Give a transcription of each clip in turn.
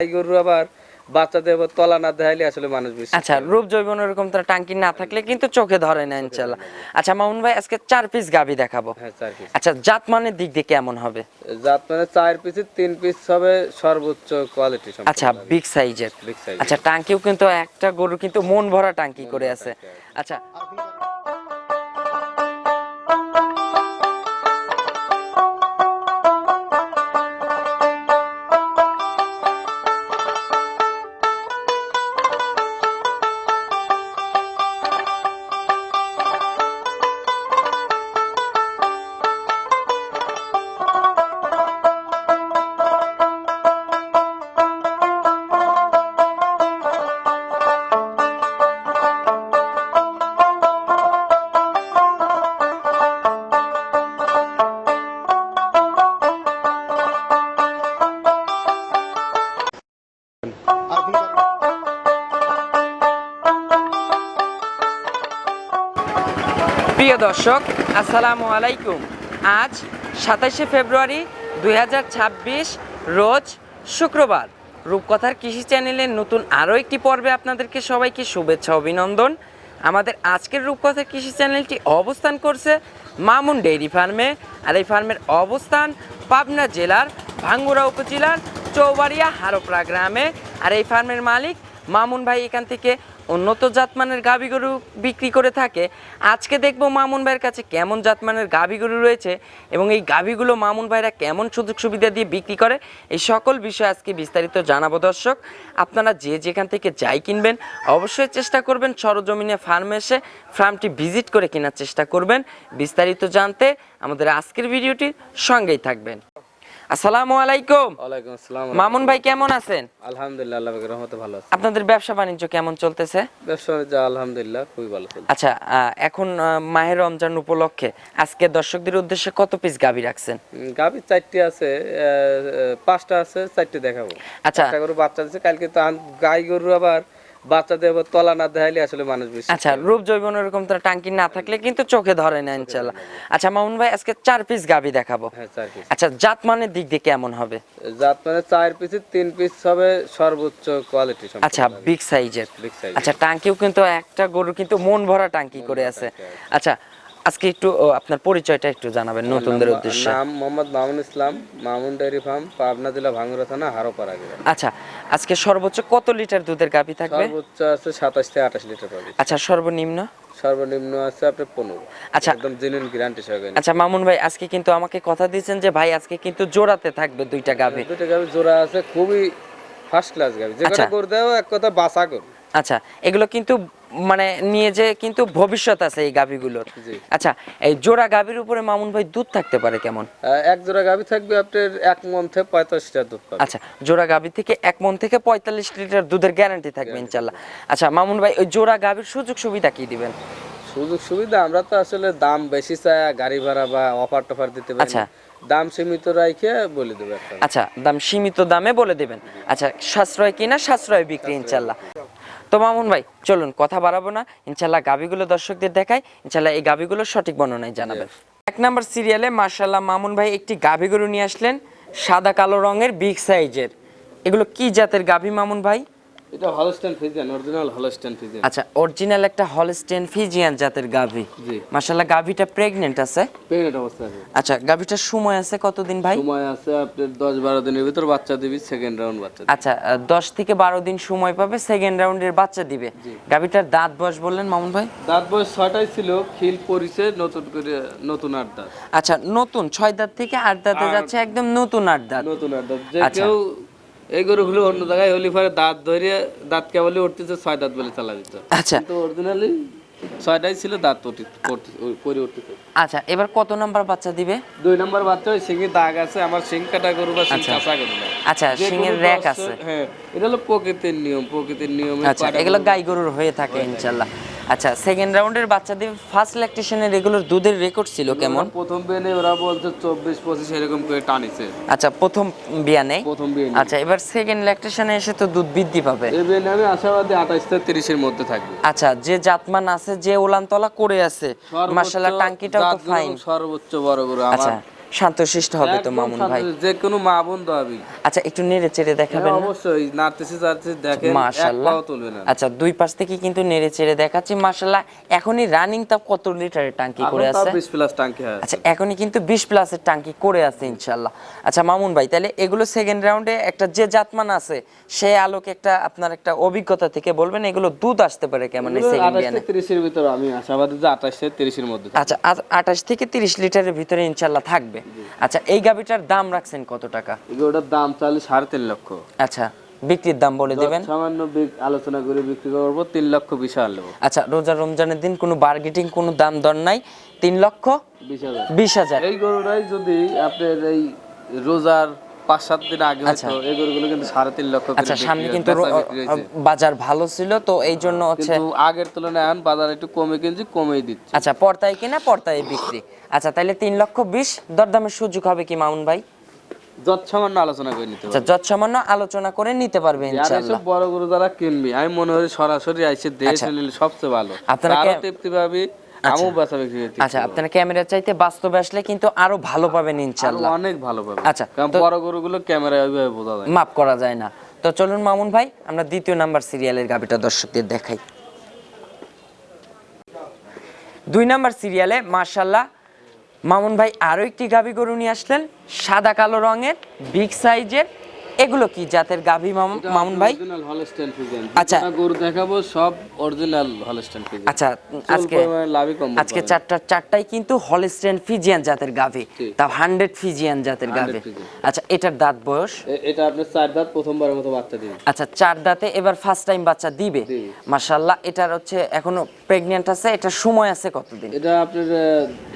গরু আবার বাচ্চা দেব তলা না দেখাইলে আসলে মানুষ বিশ্বাস আচ্ছা, করে না। রূপ জৈবন এরকম তো টাঙ্কি না থাকলে কিন্তু চোখে ধরে না ইনশাআল্লাহ। আচ্ছা মামুন ভাই, আজকে 4 পিস গাভী দেখাবো। হ্যাঁ 4 পিস। আচ্ছা, জাত মানের দিক দিয়ে কেমন হবে? জাত মানে 4 পিসে 3 পিস হবে সর্বোচ্চ কোয়ালিটি সম্পন্ন। আচ্ছা, বিগ সাইজের। Big size. আচ্ছা, টাঙ্কিও কিন্তু একটা গরু কিন্তু মন ভরা টাঙ্কি করে আছে। আচ্ছা, প্রিয় দর্শক আসসালামু আলাইকুম। আজ 27শে ফেব্রুয়ারি 2026 রোজ শুক্রবার। রূপকথার কৃষি চ্যানেলের নতুন আরও একটি পর্বে আপনাদেরকে সবাইকে শুভেচ্ছা অভিনন্দন। আমাদের আজকের রূপকথার কৃষি চ্যানেলটি অবস্থান করছে মামুন ডেইরি ফার্মে, আর এই ফার্মের অবস্থান পাবনা জেলার ভাঙ্গুড়া উপজেলার চৌবাড়িয়া হারোপড়া গ্রামে। আর এই ফার্মের মালিক মামুন ভাই এখান থেকে উন্নত জাতমানের গাভী গরু বিক্রি করে থাকে। আজকে দেখব মামুন ভাইয়ের কাছে কেমন জাতমানের গাভী গরু রয়েছে এবং এই গাভীগুলো মামুন ভাইরা কেমন সুযোগ সুবিধা দিয়ে বিক্রি করে, এই সকল বিষয় আজকে বিস্তারিত জানাবো। দর্শক, আপনারা যে যেখান থেকে যাই কিনবেন অবশ্যই চেষ্টা করবেন সরজমিনে ফার্মে এসে ফার্মটি ভিজিট করে কেনার চেষ্টা করবেন। বিস্তারিত জানতে আমাদের আজকের ভিডিওটির সঙ্গেই থাকবেন। আসসালামু আলাইকুম। ওয়ালাইকুম আসসালাম। মামুন ভাই কেমন আছেন? আলহামদুলিল্লাহ, আল্লাহ পাকের রহমতে ভালো আছি। আপনাদের ব্যবসা বাণিজ্য কেমন চলতেছে? ব্যবসা বাণিজ্য আলহামদুলিল্লাহ খুবই ভালো চলছে। আচ্ছা, এখন মাহে রমজান উপলক্ষে আজকে দর্শকদের উদ্দেশ্যে কত পিস গাভী রাখছেন? গাভী 4টি আছে, 5টা আছে, 4টি দেখাবো। আচ্ছা। একটা গরু বাচ্চা দিচ্ছে, কালকে তো গাই গরু আবার বাচ্চা দেব তলা না দেখাইলে আসলে মানুষ বিশ্বাস আচ্ছা, করে না। রূপ জৈবন এরকম তো টাঙ্কি না থাকলে কিন্তু চোখে ধরে না ইনশাআল্লাহ। আচ্ছা মামুন ভাই, আজকে 4 পিস গাভী দেখাবো। হ্যাঁ 4 পিস। আচ্ছা, জাত মানের দিক দিয়ে কেমন হবে? জাত মানে 4 পিসে 3 পিস হবে সর্বোচ্চ কোয়ালিটি সম্পন্ন। আচ্ছা, বিগ সাইজের। Big size. আচ্ছা, টাঙ্কিও কিন্তু একটা গরু কিন্তু মন ভরা টাঙ্কি করে আছে। আচ্ছা, আজকে একটু আপনার পরিচয়টা একটু জানাবেন নতুনদের উদ্দেশ্যে। নাম মোহাম্মদ মামুন ইসলাম, মামুন ডেইরি ফার্ম, পাবনা জেলা ভাঙ্গুড়া থানা হারোপাড়া গ্রাম। আচ্ছা, আজকে সর্বোচ্চ কত লিটার দুধের গাভী থাকবে? সর্বোচ্চ আছে 27 থেকে 28 লিটার পাবে। আচ্ছা, সর্বনিম্ন? সর্বনিম্ন আছে আপনার 15। আচ্ছা, একদম জেনুইন গ্যারান্টি সহকারে। আচ্ছা মামুন ভাই, আজকে কিন্তু আমাকে কথা দিয়েছেন যে ভাই আজকে কিন্তু জোড়াতে থাকবে দুইটা গাভী। দুটো গাভী জোড়া আছে, খুবই ফার্স্ট ক্লাস গাভী। যে আচ্ছা। কথা করে দাও এক কথা বাসা কর। আচ্ছা, এগুলো কিন্তু মানে নিয়ে যে কিন্তু ভবিষ্যৎ আছে এই গাভীগুলোর। জি। আচ্ছা, এই জোড়া গাভীর উপরে মামুন ভাই দুধ থাকতে পারে কেমন? এক জোড়া গাভী থাকবে আপনার 1 মণ থেকে 45 লিটার দুধ পাবে। আচ্ছা, জোড়া গাভী থেকে 1 মণ থেকে 45 লিটার দুধের গ্যারান্টি থাকবে ইনশাআল্লাহ। আচ্ছা মামুন ভাই, ওই জোড়া গাভীর সুযোগ সুবিধা কি দিবেন? সুযোগ সুবিধা আমরা তো আসলে দাম বেশি চাই, গাড়ি ভাড়া বা অফার টফার দিতে পারি আচ্ছা। না। দাম সীমিত রাখে বলে দেবো একটা। আচ্ছা, দাম সীমিত দামে বলে দেবেন। আচ্ছা, সাশ্রয় কিনা সাশ্রয় বিক্রি ইনশাআল্লাহ। তো মামুন ভাই চলুন কথা বাড়াবো না, ইনশাআল্লাহ গাভীগুলো দর্শকদের দেখাই, ইনশাআল্লাহ এই গাভীগুলো সঠিক বর্ণনায় জানাবেন। 1 নাম্বার সিরিয়ালে মাশাআল্লাহ মামুন ভাই একটি গাভী গরু নিয়ে আসলেন, সাদা কালো রঙের বিগ সাইজের। এগুলো কি জাতের গাভী মামুন ভাই? এটা Holstein Friesian, original Holstein Friesian. আচ্ছা, অরিজিনাল একটা হলস্টেইন ফ্রিজিয়ান জাতের গাভী। জি। মাশাআল্লাহ গাভীটা প্রেগন্যান্ট আছে? প্রেগন্যান্ট অবস্থা আছে। আচ্ছা, গাভীটার সময় আছে কতদিন ভাই? সময় আছে আপনার 10-12 দিনের ভিতর বাচ্চা দিবি, সেকেন্ড রাউন্ড বাচ্চা দিবি। আচ্ছা, 10 থেকে 12 দিন সময় পাবে, সেকেন্ড রাউন্ডের বাচ্চা দিবে। গাভীটার দাঁত বয়স বললেন মামুন ভাই? দাঁত বয়স 6টাই ছিল, খিল পরিছে নতুন করে, নতুন 8 দাঁত। আচ্ছা, নতুন 6 দাঁত থেকে 8 দাঁতে যাচ্ছে, একদম নতুন 8 দাঁত। নতুন 8 দাঁত। যে আচ্ছা। কেউ এই গরুগুলো অন্য জায়গায় হলি পরে দাঁত ধরে দাঁত কেবলই উঠতেছে, 6 দাঁত বলে চালা দিত। আচ্ছা। কিন্তু অরিজিনালি 6টাই ছিল, দাঁত পরে উঠতেছে। আচ্ছা, এবার কত নাম্বার বাচ্চা দিবে? 2 নাম্বার বাচ্চা, ওই সিংহে দাগ আছে, আমার সিং কাটা গরু বা সিং কাঁচা গরু না। আচ্ছা, যে শিঙের কোনো র‍্যাক দর্শক- আছে। হ্যাঁ, এটা হলো প্রকৃতির নিয়ম, প্রকৃতির নিয়মে আচ্ছা, এগুলো গাই গরুর হয়ে থাকে ইনশাআল্লাহ। আচ্ছা, সেকেন্ড রাউন্ডের বাচ্চা দিবে, ফার্স্ট ল্যাকটেশনের এগুলোর দুধের রেকর্ড ছিল কেমন? প্রথম বেনে ওরা বলছে 24-25 এরকম করে টানিছে। আচ্ছা, প্রথম বিয়ানে। প্রথম বেনে। আচ্ছা, এবার সেকেন্ড ল্যাকটেশনে এসে তো দুধ বৃদ্ধি পাবে। এই বেনে আমি আশাবাদী 28 থেকে 30 এর মধ্যে থাকবে। আচ্ছা, যে জাতমান আছে, যে উলানতলা করে আছে, মাশাআল্লাহ টাঙ্কিটাও তো ফাইন। সর্বোচ্চ বড় গরু আমার আচ্ছা, শান্তশিষ্ট হবে তো একদম মামুন ভাই? শান্ত, যে কোনো মা বোন দাবি। আচ্ছা একটু নেড়ে চেড়ে দেখাবেন না? অবশ্যই নাড়তেছি যাচ্ছে, দেখেন এক মাশাআল্লাহ। পাও তুলবে না। আচ্ছা দুই পাশ থেকে কিন্তু নেড়ে চেড়ে দেখাচ্ছি। মাশাআল্লাহ, এখনই রানিং তাপ কত লিটারের ট্যাঙ্কি করে এখন তাও আছে? 20 প্লাস ট্যাঙ্কি আছে। আচ্ছা এখনই কিন্তু 20 প্লাসের ট্যাঙ্কি করে আছে ইনশাআল্লাহ। আচ্ছা মামুন ভাই, তাহলে এগুলো সেকেন্ড রাউন্ডে একটা যে জাতমান আছে সেই আলোকে একটা আপনার একটা অভিজ্ঞতা থেকে বলবেন এগুলো দুধ আসতে পারে কেমন এই সেকেন্ড 28 বিয়ানে? থেকে 30 এর ভিতরে আমি আশাবাদী যে 28 থেকে 30 এর মধ্যে। আচ্ছা 28 থেকে 30 লিটারের ভিতরে ইনশাআল্লাহ থাকবে। আচ্ছা এই গাবিটার দাম রাখছেন কত টাকা? এগুলোর দাম চাইলে 3.5 লক্ষ। আচ্ছা বিক্রির দাম বলে দিবেন? সামান্য আলোচনা করে বিক্রি করবো 3 লক্ষ 20,000 নেবো। আচ্ছা রোজা রমজানের দিন কোনো বার্গেটিং কোনো দাম দর নাই, 3 লক্ষ 20,000। 20,000। এই গরুটাই যদি আপনার এই রোজার 5-7 দিন আগে আচ্ছা। হতো, এই গরুগুলো কিন্তু 3.5 লক্ষ করে আচ্ছা সামনে বিক্রি কিন্তু বেচা বিক্রি হয়েছে। বাজার ভালো ছিল তো এই জন্য হচ্ছে। কিন্তু আগের তুলনায় এখন বাজার একটু কমে কিনছি, কমেই দিচ্ছে। আচ্ছা পর্তায় কিনা পর্তায় বিক্রি। আচ্ছা তাহলে 3 লক্ষ 20 দরদামের সুযোগ হবে কি মামুন ভাই? যত সামান্য আলোচনা করে নিতে আচ্ছা পারবে। যত সামান্য আলোচনা করে নিতে পারবে আর ইনশাআল্লাহ। এসব বড় গরু যারা কিনবি, আমি মনে করি সরাসরি আইসে দেশ আচ্ছা। নিলে সবচেয়ে ভালো। আপনারা আরো কে- তৃপ্তি পাবি, আমও বেচা বিক্রি করতে আচ্ছা আপনারা ক্যামেরার চাইতে বাস্তবে আসলে কিন্তু আরো ভালো পাবেন আরো ইনশাআল্লাহ। অনেক ভালো পাবে। আচ্ছা, কারণ তো- বড় গরুগুলো ক্যামেরায় ওইভাবে বোঝা যায় না। মাপ করা যায় না। তো চলুন মামুন ভাই আমরা দ্বিতীয় নাম্বার সিরিয়ালের গাবিটা দর্শকদের দেখাই। 2 নাম্বার সিরিয়ালে মাশাআল্লাহ মামুন ভাই আরো একটি গাবি গরু নিয়ে আসলেন, সাদা কালো রঙের, বিগ সাইজের। এগুলো কি জাতের গাবি মামুন ভাই? Original Holstein Friesian. আচ্ছা। যেটা গরু দেখাবো সব অরিজিনাল হলস্টাইন ফ্রিজিয়ান। আচ্ছা আজকে লাভই কম। আজকে চারটাই কিন্তু হলস্টেইন ফিজিয়ান জাতের গাভী, ঠিক। তা 100 ফিজিয়ান জাতের 100 গাভী। ফিজিয়ান। আচ্ছা এটার দাঁত বয়স? এটা আপনার 4 দাঁত, প্রথমবারের মতো বাচ্চা দিবে। আচ্ছা 4 দাঁতে এবার ফার্স্ট টাইম বাচ্চা দিবে। দিবে। মাশাআল্লাহ, এটার হচ্ছে এখনো প্রেগন্যান্ট আছে, এটা সময় আছে কতদিন? এটা আপনার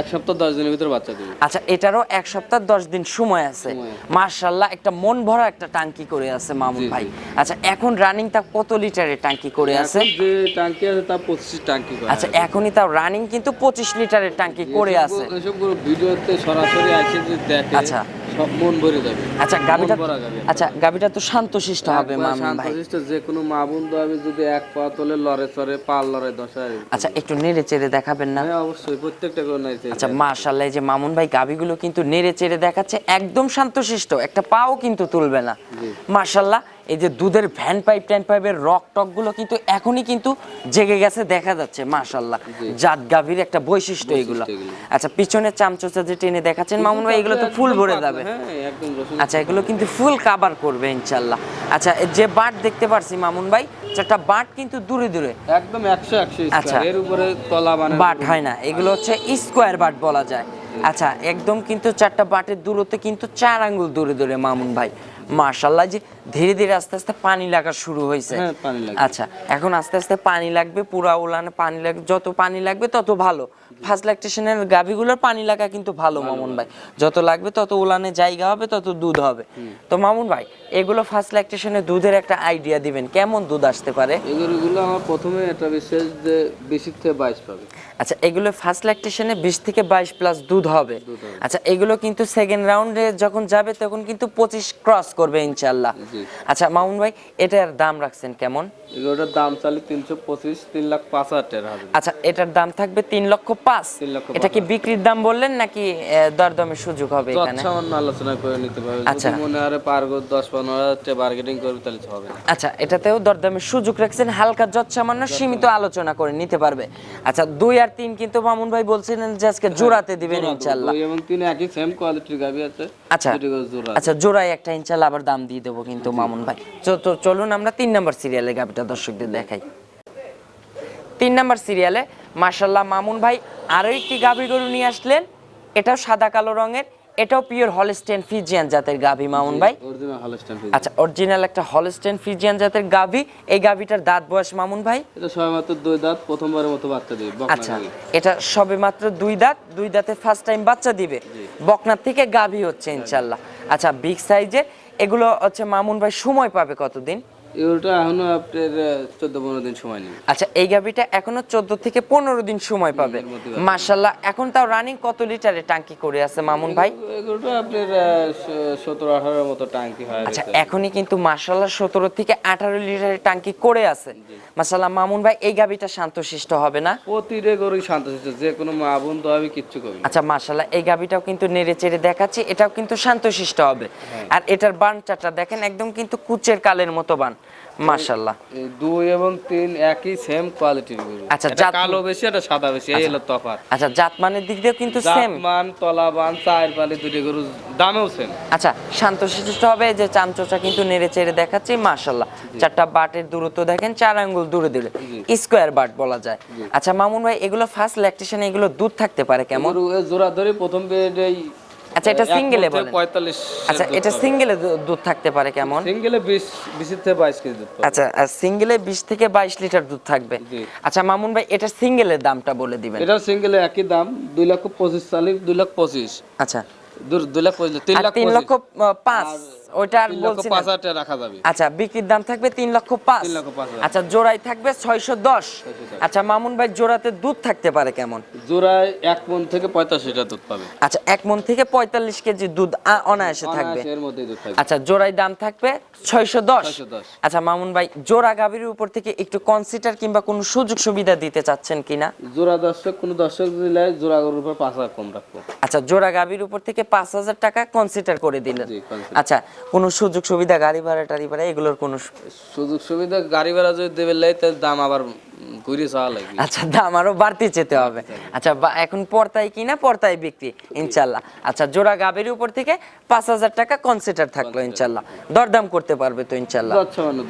1 সপ্তাহ 10 দিনের ভিতরে বাচ্চা দিবে। আচ্ছা এটারও 1 সপ্তাহ 10 দিন সময় আছে। সময় আছে। মাশাআল্লাহ, একটা মন ভরা একটা টাঙ্কি করে আছে মামুন জি, ভাই। জি। আচ্ছা এখন রানিং তা কত লিটারের টাঙ্কি করে আছে? এখন যে টাঙ্কি আছে তা 25 টাঙ্কি করা আচ্ছা আছে। এখনই তাও রানিং কিন্তু 25 লিটারের টাঙ্কি করে আছে। এসব গরু ভিডিওতে সরাসরি আসে যে দেখে, আচ্ছা। সব মন ভরে যাবে। আচ্ছা গাবিটা, মন ভরা গাভী। আচ্ছা গাবিটা তো শান্তশিষ্ট হবে একবার মামুন ভাই। শান্তশিষ্ট, যে কোনো মা বন্ধু হবে যদি এক পা তোলে লড়ে চড়ে, পাল লড়ে দশায়। আচ্ছা একটু নেড়ে চেড়ে দেখাবেন না? হ্যাঁ অবশ্যই, প্রত্যেকটা গরু নাইছে। আচ্ছা মাশাআল্লাহ, এই যে মামুন ভাই গাবিগুলো কিন্তু নেড়ে চেড়ে দেখাচ্ছে, একদম শান্তশিষ্ট, একটা পাও কিন্তু তুলবে না। জি। মাশাআল্লাহ, এই যে দুধের ভ্যান পাইপ ট্যান পাইপের রক টক গুলো কিন্তু এখনই কিন্তু জেগে গেছে দেখা যাচ্ছে। মাশাআল্লাহ, জাত গাভীর একটা বৈশিষ্ট্য এগুলো। এগুলো। আচ্ছা পিছনে চামচোচা যে টেনে দেখাচ্ছেন মামুন ভাই, এগুলো তো ফুল ভরে যাবে। হ্যাঁ একদম রসুন। আচ্ছা এগুলো কিন্তু ফুল কাভার করবে ইনশাআল্লাহ। আচ্ছা এই যে বাট দেখতে পারছি মামুন ভাই, চারটা বাট কিন্তু দূরে দূরে, একদম 100 আচ্ছা। এর উপরে তলা বানানো বাট হয় না, এগুলো হচ্ছে স্কোয়ার বাট বলা যায়। আচ্ছা একদম কিন্তু চারটা বাটের দূরত্ব কিন্তু 4 আঙ্গুল দূরে দূরে মামুন ভাই। মাশাআল্লাহ, যে ধীরে ধীরে আস্তে আস্তে পানি লাগা শুরু হয়েছে। হ্যাঁ পানি লাগে। আচ্ছা এখন আস্তে আস্তে পানি লাগবে, পুরা উলানে পানি লাগবে, যত পানি লাগবে তত ভালো। ফার্স্ট ল্যাকটেশনের গাভীগুলোর পানি লাগা কিন্তু ভালো মামুন ভাই, যত লাগবে তত উলানে জায়গা হবে তত দুধ হবে। তো মামুন ভাই এগুলো ফার্স্ট ল্যাকটেশনে দুধের একটা আইডিয়া দিবেন, কেমন দুধ আসতে পারে? এই গরুগুলো আমার প্রথমে একটা বিশেষ যে 20 থেকে 22 পাবে। আচ্ছা এগুলো ফার্স্ট ল্যাকটেশনে 20 থেকে 22 প্লাস দুধ হবে। দুধ হবে। আচ্ছা এগুলো কিন্তু সেকেন্ড রাউন্ডে যখন যাবে তখন কিন্তু 25 ক্রস করবে ইনশাআল্লাহ। জি। আচ্ছা মামুন ভাই এটার দাম রাখছেন কেমন? এগুলোটার দাম চালি 325, 3,05,000 টাকা হবে। আচ্ছা এটার দাম থাকবে 3,05,000। 3,05,000 এটা কি বিক্রির দাম বললেন নাকি দরদামের সুযোগ হবে যত এখানে? সামান্য আলোচনা করে নিতে পারবে। আচ্ছা। যদি মনে হয় পারগো 10-15,000 টাকা বার্গেনিং করবে তাহলে তো হবে না। আচ্ছা এটাতেও দরদামের সুযোগ রাখছেন, হালকা যত সামান্য সীমিত আলোচনা করে নিতে পারবে। আচ্ছা 2 আর 3 কিন্তু মামুন ভাই বলছিলেন যে আজকে জোড়াতে দিবেন ইনশাআল্লাহ। 2 এবং 3 একই সেম কোয়ালিটির গাভী আছে। আচ্ছা দুটো গরু জোড়া। আচ্ছা জোড়ায় একটা ইনশাআল্লাহ আবার দাম দিয়ে দেবো কিন্তু মামুন ভাই। তো চলুন আমরা 3 নাম্বার সিরিয়ালে গাবিটা দর্শকদের দেখাই। 3 নাম্বার সিরিয়ালে মাশাআল্লাহ মামুন ভাই আরো একটি গাভী গরু নিয়ে আসলেন, এটাও সাদা কালো রঙের, এটাও পিওর হলস্টেইন ফ্রিজিয়ান জাতের গাভী মামুন ভাই। Original Holstein. আচ্ছা অরিজিনাল একটা হলস্টেইন ফ্রিজিয়ান জাতের গাভী। এই গাভীটার দাঁত বয়স মামুন ভাই? এটা সবেমাত্র 2 দাঁত, প্রথমবারের মতো বাচ্চা দিবে। বকনা আচ্ছা গাভী। এটা সবে মাত্র 2 দাঁত, 2 দাঁতে ফার্স্ট টাইম বাচ্চা দিবে। বকনার থেকে গাভী হচ্ছে ইনশাআল্লাহ। আচ্ছা বিগ সাইজের এগুলো হচ্ছে মামুন ভাই, সময় পাবে কতদিন? এগুলোটা এখনো আপনার 14-15 দিন সময় নেবে। আচ্ছা, এই গাভীটা এখনো 14 থেকে 15 দিন সময় পাবে। এর মধ্যে মাশাআল্লাহ, এখন তাও রানিং কত লিটারে টাঙ্কি করে আছে মামুন ভাই? এগুলোটা আপনার 17-18 মতো টাঙ্কি হয়। আচ্ছা, এখনই কিন্তু মাশাআল্লাহ 17 থেকে 18 লিটারের টাঙ্কি করে আছে। মাশাআল্লাহ মামুন ভাই, এই গাভীটা শান্তশিষ্ট হবে না? প্রতিটা গরুই শান্তশিষ্ট, যে কোনো মা বোন তো আমি কিচ্ছু করি না। আচ্ছা মাশাআল্লাহ, এই গাভীটাও কিন্তু নেড়ে চেড়ে দেখাচ্ছি, এটাও কিন্তু শান্তশিষ্ট হবে। আর এটার বানচাটা দেখেন, একদম কিন্তু কুচের কালের মতো বান। মাশাআল্লাহ, 2 এবং 3 একই সেম কোয়ালিটির গরু। আচ্ছা, এটা কালো বেশি, এটা সাদা বেশি, এই হলো তফাৎ। আচ্ছা, জাতমানের দিক দিয়েও কিন্তু সেম। জাতমান, তলাবান, চার পালি দুটো গরু দামেও সেম। আচ্ছা, শান্তশিষ্ট হবে। যে চামচোচা কিন্তু নেড়ে চেড়ে দেখাচ্ছি, মাশাআল্লাহ। চারটা বাটের দূরত্ব দেখেন, 4 আঙ্গুল দূরে দূরে, স্কোয়ার বাট বলা যায়। আচ্ছা মামুন ভাই, এগুলো ফার্স্ট ল্যাকটেশনে এগুলো দুধ থাকতে পারে কেমন? গরু জোড়া ধরে প্রথম বেডেই। আচ্ছা, এটা সিঙ্গেলে বলেন। 45। আচ্ছা, এটা সিঙ্গেলে দুধ থাকতে পারে কেমন? সিঙ্গেলে 20 থেকে 22 কেজি দুধ পাবে। আচ্ছা, সিঙ্গেলে 20 থেকে 22 লিটার দুধ থাকবে। জি। আচ্ছা মামুন ভাই, এটা সিঙ্গেলের দামটা বলে দিবেন। এটা সিঙ্গেলে একই দাম, 2,25,000, 2,25,000। আচ্ছা, 2,25,000, আর 3 লক্ষ 5, ওইটা আর বলছি না। 3,05,000 টাকা রাখা যাবে। আচ্ছা, বিক্রির দাম থাকবে 3,05,000। 3,05,000। আচ্ছা, জোড়ায় থাকবে 610। আচ্ছা মামুন ভাই, জোড়াতে দুধ থাকতে পারে কেমন? জোড়ায় 1 মণ থেকে 85 লিটার দুধ পাবে। আচ্ছা, 1 মণ থেকে 45 কেজি দুধ অনায়াসে থাকবে। এর মধ্যেই দুধ থাকবে। আচ্ছা, জোড়ায় দাম থাকবে 610। 610। আচ্ছা মামুন ভাই, জোড়া গাভীর উপর থেকে একটু কনসিডার কিংবা কোনো সুযোগ সুবিধা দিতে চাচ্ছেন কিনা? জোড়া দর্শক, কোন দর্শক দিলে জোড়া গরুর উপর 5,000 কম রাখবো। আচ্ছা, জোড়া গাভীর উপর থেকে 5,000 টাকা কনসিডার করে দিলেন। জি, consider। আচ্ছা, কোনো সুযোগ সুবিধা, গাড়ি ভাড়া টাড়ি ভাড়া এগুলোর কোনো সুযোগ সুবিধা গাড়ি ভাড়া যদি দেবে লাই, তার দাম আবার ঘুরে চাওয়া লাগবে। আচ্ছা, দাম আরো বাড়তি যেতে হবে। আচ্ছা, এখন পর্তায় কিনা পর্তায় বিক্রি ইনশাল্লাহ। আচ্ছা, জোড়া গাভীর উপর থেকে 5,000 টাকা কনসিডার থাকলো ইনশাল্লাহ। দরদাম করতে পারবে তো ইনশাল্লাহ?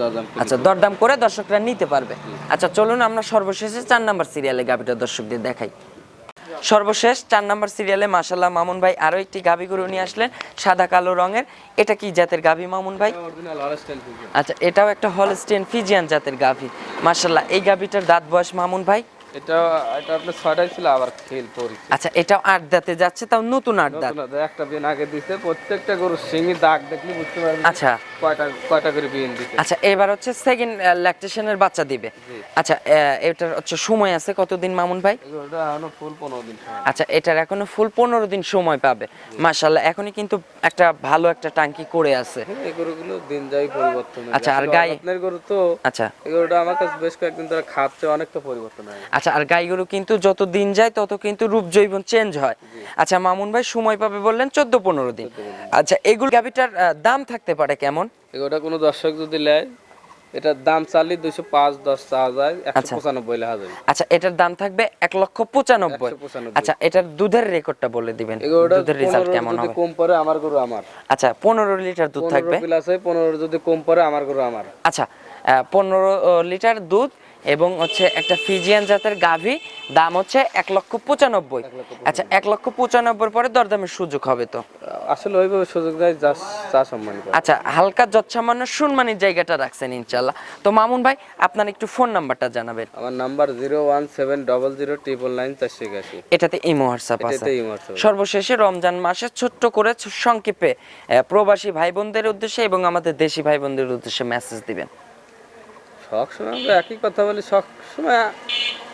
দাম। আচ্ছা, দরদাম করে দর্শকরা নিতে পারবে। আচ্ছা চলুন, আমরা সর্বশেষে 4 নাম্বার সিরিয়ালে গাভীটা দর্শকদের দেখাই। সর্বশেষ 4 নাম্বার সিরিয়ালে মাশাআল্লাহ মামুন ভাই আরো একটি গাভী গরু নিয়ে আসলেন, সাদা কালো রঙের। এটা কি জাতের গাভী মামুন ভাই? Original Holstein Friesian. আচ্ছা, এটাও একটা হলস্টেইন ফ্রিজিয়ান জাতের গাভী। মাশাআল্লাহ, এই গাভীটার দাঁত বয়স মামুন ভাই? এটা আপনার 6টাই ছিল, আবার খেল পড়েছে। আচ্ছা, এটাও 8 দাঁতে যাচ্ছে, তাও নতুন 8 দাঁত। একটা বিন আগে দিছে, প্রত্যেকটা গরু সিংহি দাগ দেখলে বুঝতে পারবেন আচ্ছা কয়টা করে বিন দিতে। আচ্ছা, এবার হচ্ছে সেকেন্ড ল্যাকটেশনের বাচ্চা দিবে। আচ্ছা, এটার হচ্ছে সময় আছে কতদিন মামুন ভাই? এটা এখনো ফুল 15 দিন সময়। আচ্ছা, এটার এখনো ফুল 15 দিন সময় পাবে। মাশাআল্লাহ, এখনই কিন্তু একটা ভালো একটা টাঙ্কি করে আছে। এই গরুগুলো দিন যাই পরিবর্তন হয়। আচ্ছা, আর গাই আপনার গরু তো। আচ্ছা, এই গরুটা আমার কাছে বেশ কয়েকদিন ধরে খাচ্ছে, অনেকটা পরিবর্তন হয়। আচ্ছা, আর গাইগরু কিন্তু যত দিন যায় তত কিন্তু রূপ জৈবন চেঞ্জ হয়। আচ্ছা মামুন ভাই, সময় পাবে বললেন 14-15 দিন। আচ্ছা, এগুলো গাভীটার দাম থাকতে পারে কেমন? এগুলোটা কোনো দর্শক যদি নেয়, এটার দাম চালি 205-10 চাওয়া যায়, 195 লেখা যাবে। আচ্ছা, এটার দাম থাকবে 1,95,000। 195। আচ্ছা, এটার দুধের রেকর্ডটা বলে দিবেন, দুধের রেজাল্ট কেমন যদি হবে? কম পড়ে আমার গরু আমার। আচ্ছা, 15 লিটার দুধ থাকবে। 15 প্লাস 15 যদি কম পড়ে আমার গরু আমার। আচ্ছা, 15 লিটার দুধ এবং হচ্ছে একটা ফিজিয়ান জাতের গাভী, দাম হচ্ছে 1,95,000। আচ্ছা, 1,95,000 পরে দরদামের সুযোগ হবে তো? আসলে ওইভাবে সুযোগ দেয়, চা সম্মানিত। আচ্ছা, হালকা যৎসামান্য সম্মানের জায়গাটা রাখছেন ইনশাল্লাহ। তো মামুন ভাই, আপনার একটু ফোন নাম্বারটা জানাবেন। আমার নাম্বার 01700099481। এটাতে ইমো হোয়াটসঅ্যাপ আছে। এটাতে ইমো হোয়াটসঅ্যাপ। সর্বশেষে রমজান মাসে ছোট্ট করে সংক্ষেপে প্রবাসী ভাই বোনদের উদ্দেশ্যে এবং আমাদের দেশি ভাই বোনদের উদ্দেশ্যে মেসেজ দিবেন। সবসময় আমরা একই কথা বলি, সবসময়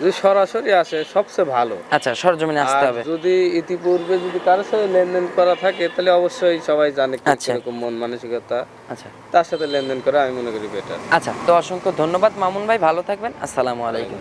যদি সরাসরি আসে সবচেয়ে ভালো। আচ্ছা, সরজমিনে আসতে আর হবে। যদি ইতিপূর্বে যদি কারোর সাথে লেনদেন করা থাকে, তাহলে অবশ্যই সবাই জানে আচ্ছা। কিরকম মন মানসিকতা, আচ্ছা তার সাথে লেনদেন করা আমি মনে করি বেটার। আচ্ছা, তো অসংখ্য ধন্যবাদ মামুন ভাই, ভালো থাকবেন। আসসালামু আলাইকুম।